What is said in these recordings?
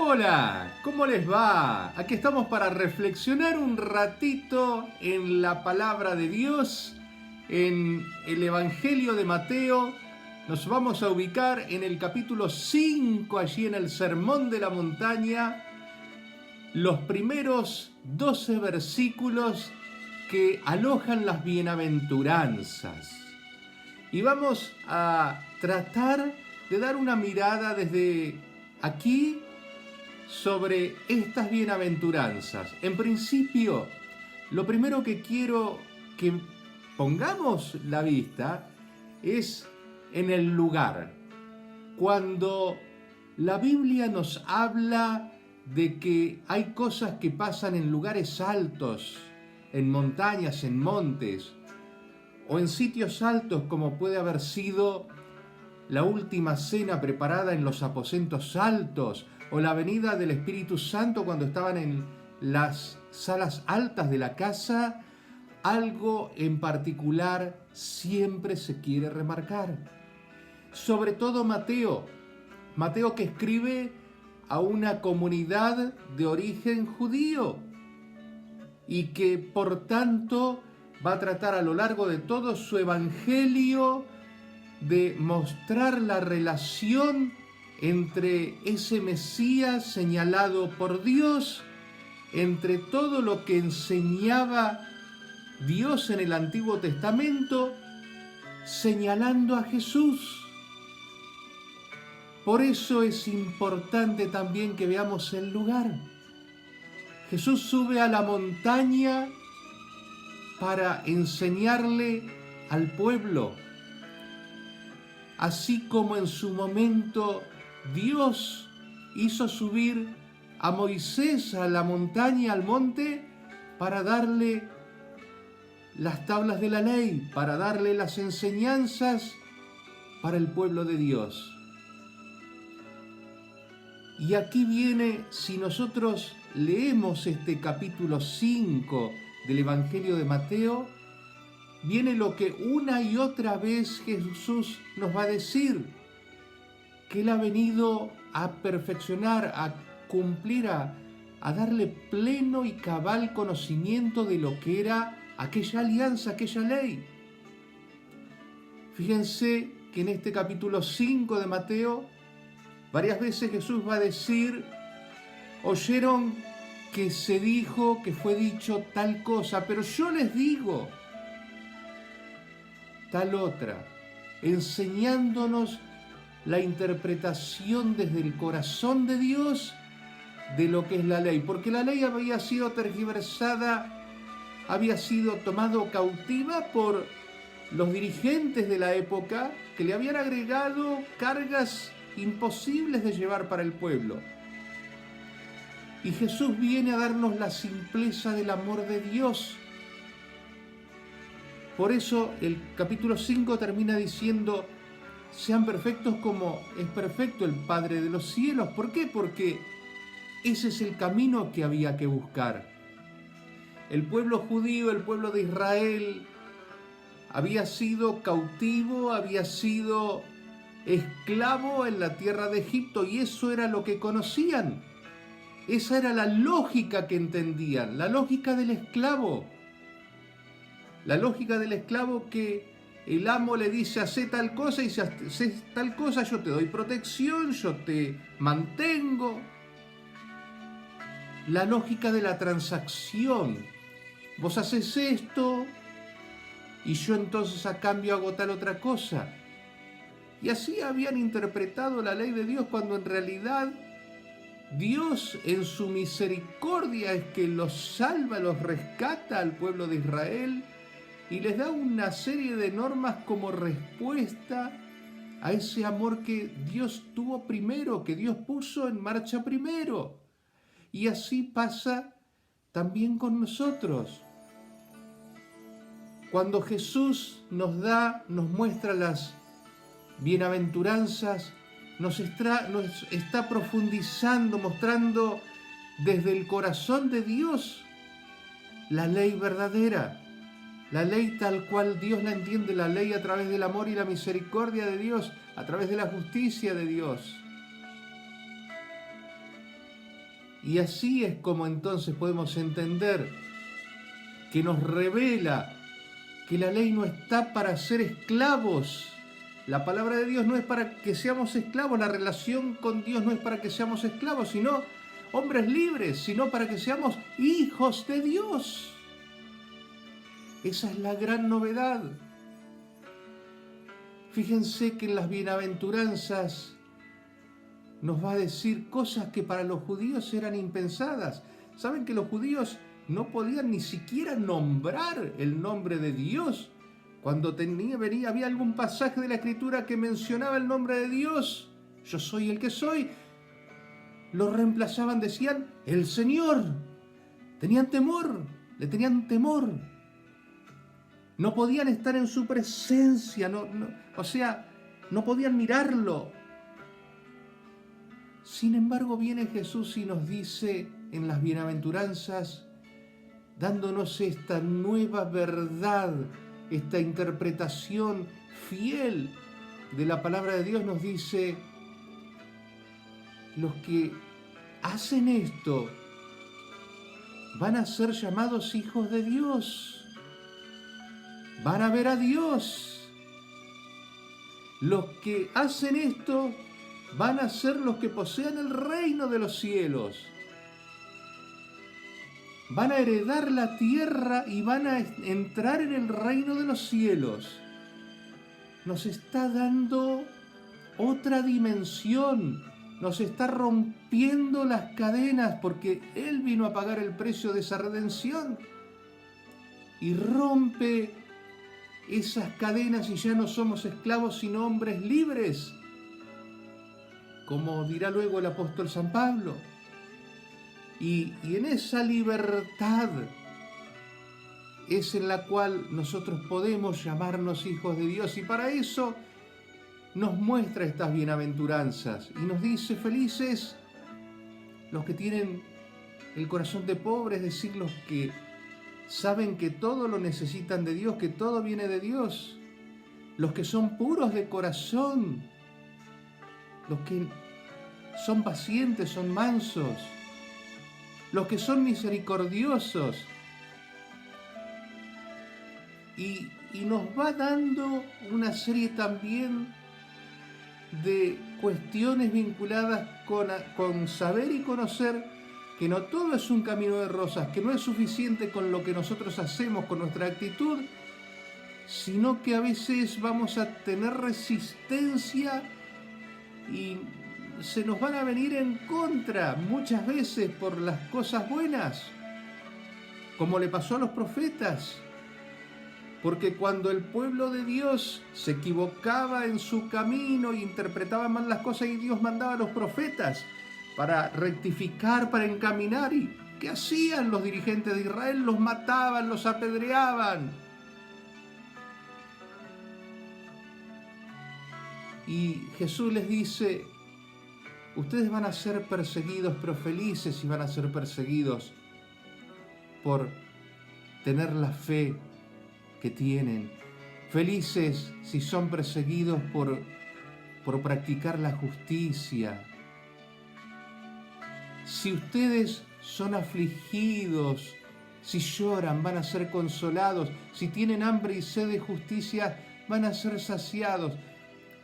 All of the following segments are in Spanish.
Hola, ¿cómo les va? Aquí estamos para reflexionar un ratito en la palabra de Dios, en el Evangelio de Mateo. Nos vamos a ubicar en el capítulo 5, allí en el Sermón de la Montaña, los primeros 12 versículos que alojan las bienaventuranzas. Y vamos a tratar de dar una mirada desde aquí sobre estas bienaventuranzas. En principio, lo primero que quiero que pongamos la vista es en el lugar. Cuando la Biblia nos habla de que hay cosas que pasan en lugares altos, en montañas, en montes, o en sitios altos como puede haber sido la última cena preparada en los aposentos altos, o la venida del Espíritu Santo cuando estaban en las salas altas de la casa, algo en particular siempre se quiere remarcar. Sobre todo Mateo que escribe a una comunidad de origen judío y que por tanto va a tratar a lo largo de todo su evangelio de mostrar la relación entre ese Mesías señalado por Dios, entre todo lo que enseñaba Dios en el Antiguo Testamento, señalando a Jesús. Por eso es importante también que veamos el lugar. Jesús sube a la montaña para enseñarle al pueblo, así como en su momento Dios hizo subir a Moisés a la montaña, al monte, para darle las tablas de la ley, para darle las enseñanzas para el pueblo de Dios. Y aquí viene, si nosotros leemos este capítulo 5 del Evangelio de Mateo, viene lo que una y otra vez Jesús nos va a decir, que Él ha venido a perfeccionar, a cumplir, a darle pleno y cabal conocimiento de lo que era aquella alianza, aquella ley. Fíjense que en este capítulo 5 de Mateo, varias veces Jesús va a decir, oyeron que se dijo, que fue dicho tal cosa, pero yo les digo tal otra, enseñándonos la interpretación desde el corazón de Dios de lo que es la ley, porque la ley había sido tergiversada, había sido tomado cautiva por los dirigentes de la época que le habían agregado cargas imposibles de llevar para el pueblo. Y Jesús viene a darnos la simpleza del amor de Dios. Por eso el capítulo 5 termina diciendo, sean perfectos como es perfecto el Padre de los cielos. ¿Por qué? Porque ese es el camino que había que buscar. El pueblo judío, el pueblo de Israel, había sido cautivo, había sido esclavo en la tierra de Egipto, y eso era lo que conocían. Esa era la lógica que entendían, la lógica del esclavo. La lógica del esclavo que el amo le dice, hacé tal cosa, y si haces tal cosa yo te doy protección, yo te mantengo. La lógica de la transacción. Vos haces esto y yo entonces a cambio hago tal otra cosa. Y así habían interpretado la ley de Dios, cuando en realidad Dios en su misericordia es que los salva, los rescata al pueblo de Israel y les da una serie de normas como respuesta a ese amor que Dios tuvo primero, que Dios puso en marcha primero. Y así pasa también con nosotros. Cuando Jesús nos muestra las bienaventuranzas, nos está profundizando, mostrando desde el corazón de Dios la ley verdadera, la ley tal cual Dios la entiende, la ley a través del amor y la misericordia de Dios, a través de la justicia de Dios. Y así es como entonces podemos entender que nos revela que la ley no está para ser esclavos. La palabra de Dios no es para que seamos esclavos, la relación con Dios no es para que seamos esclavos, sino hombres libres, sino para que seamos hijos de Dios. Esa es la gran novedad. Fíjense que en las bienaventuranzas nos va a decir cosas que para los judíos eran impensadas. ¿Saben que los judíos no podían ni siquiera nombrar el nombre de Dios? Cuando había algún pasaje de la Escritura que mencionaba el nombre de Dios, yo soy el que soy, lo reemplazaban, decían, el Señor. Tenían temor, le tenían temor. No podían estar en su presencia, no podían mirarlo. Sin embargo, viene Jesús y nos dice en las bienaventuranzas, dándonos esta nueva verdad, esta interpretación fiel de la palabra de Dios, nos dice, los que hacen esto van a ser llamados hijos de Dios, van a ver a Dios. Los que hacen esto van a ser los que posean el reino de los cielos. Van a heredar la tierra y van a entrar en el reino de los cielos. Nos está dando otra dimensión. Nos está rompiendo las cadenas porque Él vino a pagar el precio de esa redención. Y rompe esas cadenas y ya no somos esclavos sino hombres libres. Como dirá luego el apóstol San Pablo. Y en esa libertad es en la cual nosotros podemos llamarnos hijos de Dios. Y para eso nos muestra estas bienaventuranzas. Y nos dice, felices los que tienen el corazón de pobre, es decir, los que saben que todo lo necesitan de Dios, que todo viene de Dios. Los que son puros de corazón. Los que son pacientes, son mansos. Los que son misericordiosos. Y nos va dando una serie también de cuestiones vinculadas con saber y conocer que no todo es un camino de rosas, que no es suficiente con lo que nosotros hacemos, con nuestra actitud, sino que a veces vamos a tener resistencia y se nos van a venir en contra muchas veces por las cosas buenas, como le pasó a los profetas. Porque cuando el pueblo de Dios se equivocaba en su camino e interpretaba mal las cosas, y Dios mandaba a los profetas para rectificar, para encaminar, ¿y qué hacían los dirigentes de Israel? Los mataban, los apedreaban. Y Jesús les dice, ustedes van a ser perseguidos, pero felices si van a ser perseguidos por tener la fe que tienen. Felices si son perseguidos por practicar la justicia. Si ustedes son afligidos, si lloran, van a ser consolados. Si tienen hambre y sed de justicia, van a ser saciados.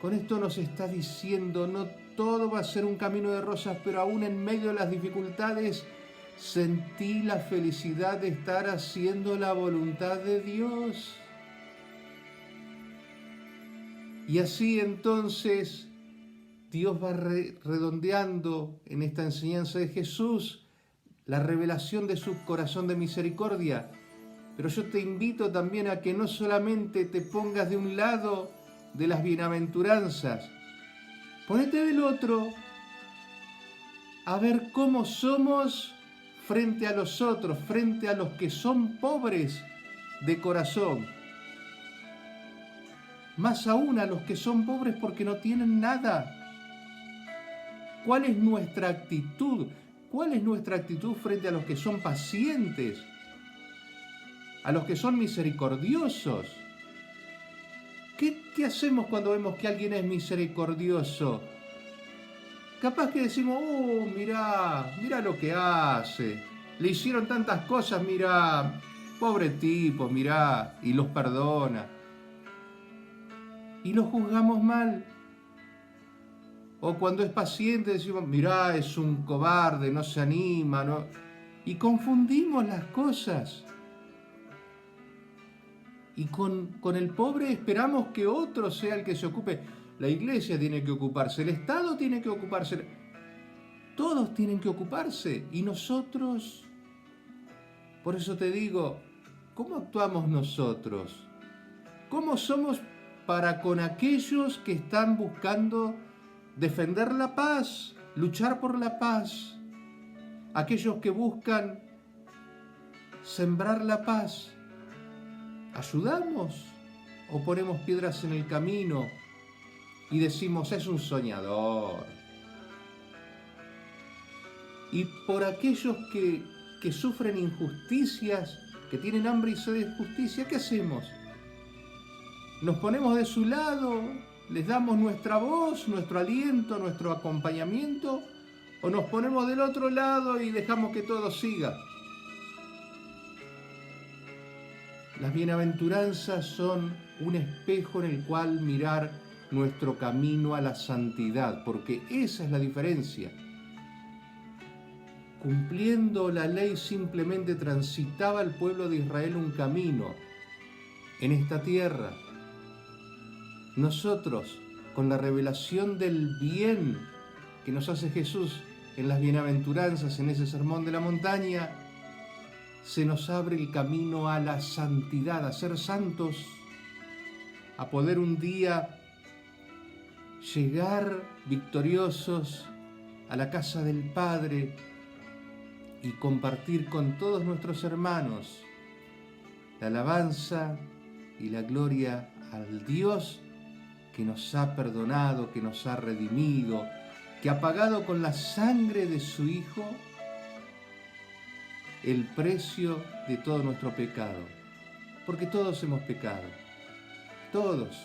Con esto nos está diciendo, no todo va a ser un camino de rosas, pero aún en medio de las dificultades, sentí la felicidad de estar haciendo la voluntad de Dios. Y así entonces Dios va redondeando en esta enseñanza de Jesús la revelación de su corazón de misericordia. Pero yo te invito también a que no solamente te pongas de un lado de las bienaventuranzas, ponete del otro a ver cómo somos frente a los otros, frente a los que son pobres de corazón. Más aún a los que son pobres porque no tienen nada. ¿Cuál es nuestra actitud? ¿Cuál es nuestra actitud frente a los que son pacientes? A los que son misericordiosos. ¿Qué hacemos cuando vemos que alguien es misericordioso? Capaz que decimos, mirá lo que hace, le hicieron tantas cosas, mirá, pobre tipo, mirá, y los perdona. Y lo juzgamos mal. O cuando es paciente decimos, mirá, es un cobarde, no se anima, ¿no? Y confundimos las cosas. Y con el pobre esperamos que otro sea el que se ocupe. La iglesia tiene que ocuparse, el Estado tiene que ocuparse, todos tienen que ocuparse. Y nosotros, por eso te digo, ¿cómo actuamos nosotros? ¿Cómo somos para con aquellos que están buscando defender la paz, luchar por la paz? Aquellos que buscan sembrar la paz. ¿Ayudamos o ponemos piedras en el camino y decimos es un soñador? Y por aquellos que sufren injusticias, que tienen hambre y sed de justicia, ¿qué hacemos? ¿Nos ponemos de su lado? ¿Les damos nuestra voz, nuestro aliento, nuestro acompañamiento? ¿O nos ponemos del otro lado y dejamos que todo siga? Las bienaventuranzas son un espejo en el cual mirar nuestro camino a la santidad, porque esa es la diferencia. Cumpliendo la ley simplemente transitaba el pueblo de Israel un camino en esta tierra. Nosotros, con la revelación del bien que nos hace Jesús en las bienaventuranzas, en ese sermón de la montaña, se nos abre el camino a la santidad, a ser santos, a poder un día llegar victoriosos a la casa del Padre y compartir con todos nuestros hermanos la alabanza y la gloria al Dios que nos ha perdonado, que nos ha redimido, que ha pagado con la sangre de su Hijo el precio de todo nuestro pecado, porque todos hemos pecado, todos.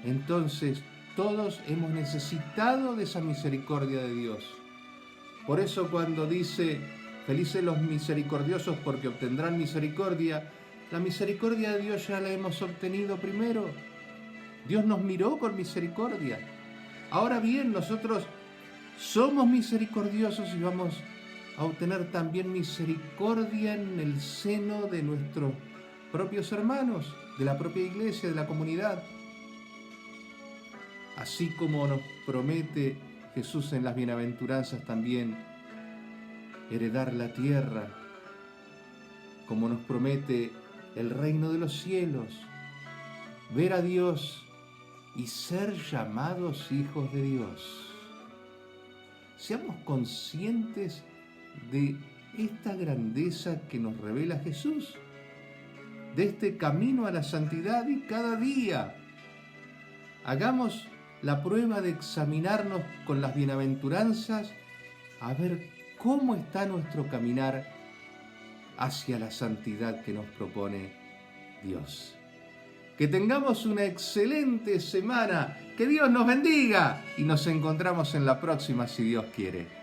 Entonces, todos hemos necesitado de esa misericordia de Dios. Por eso cuando dice, felices los misericordiosos porque obtendrán misericordia, la misericordia de Dios ya la hemos obtenido primero. Dios nos miró con misericordia. Ahora bien, nosotros somos misericordiosos y vamos a obtener también misericordia en el seno de nuestros propios hermanos, de la propia iglesia, de la comunidad. Así como nos promete Jesús en las bienaventuranzas también heredar la tierra, como nos promete el reino de los cielos, ver a Dios y ser llamados hijos de Dios. Seamos conscientes de esta grandeza que nos revela Jesús, de este camino a la santidad, y cada día hagamos la prueba de examinarnos con las bienaventuranzas a ver cómo está nuestro caminar hacia la santidad que nos propone Dios. Que tengamos una excelente semana, que Dios nos bendiga y nos encontramos en la próxima si Dios quiere.